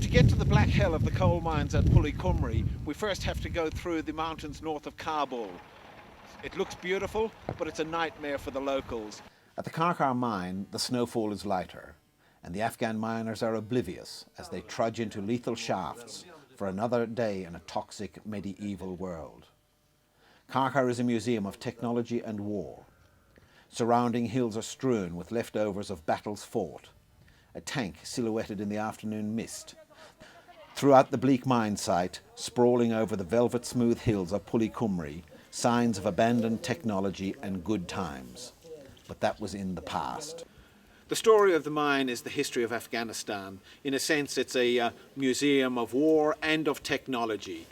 To get to the black hell of the coal mines at Pul-i-Khumri, we first have to go through the mountains north of Kabul. It looks beautiful, but it's a nightmare for the locals. At the Karkar mine, the snowfall is lighter, and the Afghan miners are oblivious as they trudge into lethal shafts for another day in a toxic medieval world. Karkar is a museum of technology and war. Surrounding hills are strewn with leftovers of battles fought, a tank silhouetted in the afternoon mist. Throughout the bleak mine site, sprawling over the velvet-smooth hills of Pul-i-Khumri, signs of abandoned technology and good times. But that was in the past. The story of the mine is the history of Afghanistan. In a sense, it's a museum of war and of technology.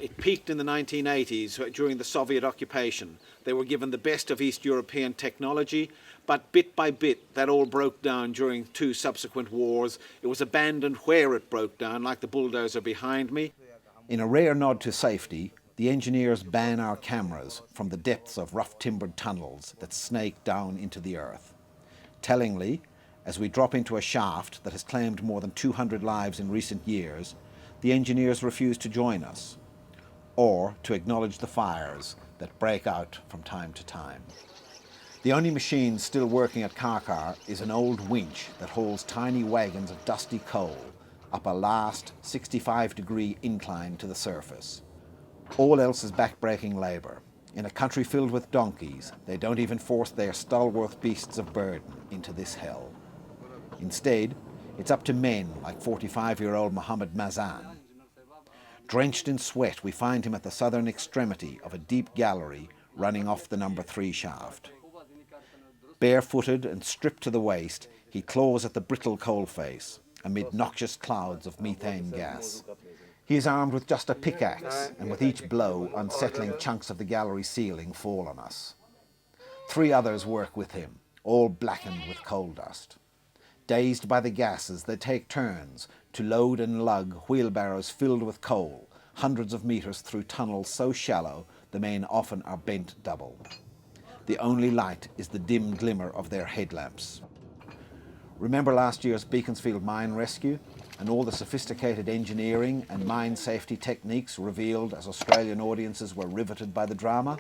It peaked in the 1980s during the Soviet occupation. They were given the best of East European technology, but bit by bit that all broke down during two subsequent wars. It was abandoned where it broke down, like the bulldozer behind me. In a rare nod to safety, the engineers ban our cameras from the depths of rough timbered tunnels that snake down into the earth. Tellingly, as we drop into a shaft that has claimed more than 200 lives in recent years, the engineers refuse to join us, or to acknowledge the fires that break out from time to time. The only machine still working at Karkar is an old winch that hauls tiny wagons of dusty coal up a last 65-degree incline to the surface. All else is back-breaking labour. In a country filled with donkeys, they don't even force their stalwart beasts of burden into this hell. Instead, it's up to men like 45-year-old Mohammed Mazan. Drenched in sweat, we find him at the southern extremity of a deep gallery running off the number 3 shaft. Barefooted and stripped to the waist, he claws at the brittle coalface amid noxious clouds of methane gas. He is armed with just a pickaxe, and with each blow, unsettling chunks of the gallery ceiling fall on us. 3 others work with him, all blackened with coal dust. Dazed by the gases, they take turns to load and lug wheelbarrows filled with coal, hundreds of meters through tunnels so shallow the men often are bent double. The only light is the dim glimmer of their headlamps. Remember last year's Beaconsfield mine rescue and all the sophisticated engineering and mine safety techniques revealed as Australian audiences were riveted by the drama?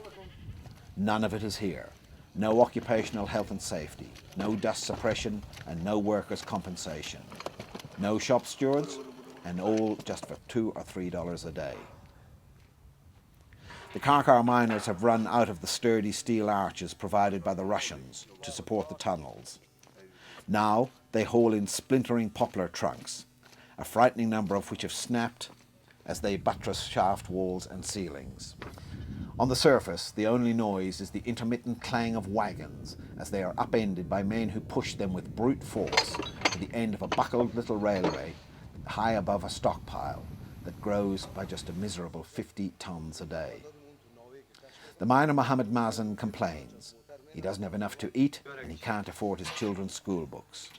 None of it is here. No occupational health and safety, no dust suppression, and no workers' compensation. No shop stewards, and all just for $2 or $3 a day. The Karkar miners have run out of the sturdy steel arches provided by the Russians to support the tunnels. Now they haul in splintering poplar trunks, a frightening number of which have snapped as they buttress shaft walls and ceilings. On the surface, the only noise is the intermittent clang of wagons as they are upended by men who push them with brute force to the end of a buckled little railway high above a stockpile that grows by just a miserable 50 tons a day. The miner Mohammed Mazan complains. He doesn't have enough to eat and he can't afford his children's school books.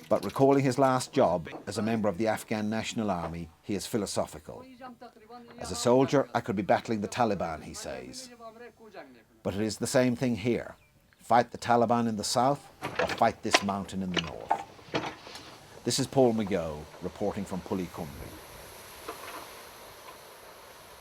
But recalling his last job as a member of the Afghan National Army, he is philosophical. As a soldier, I could be battling the Taliban, he says. But it is the same thing here. Fight the Taliban in the south or fight this mountain in the north. This is Paul McGough reporting from Pul-i-Khumri.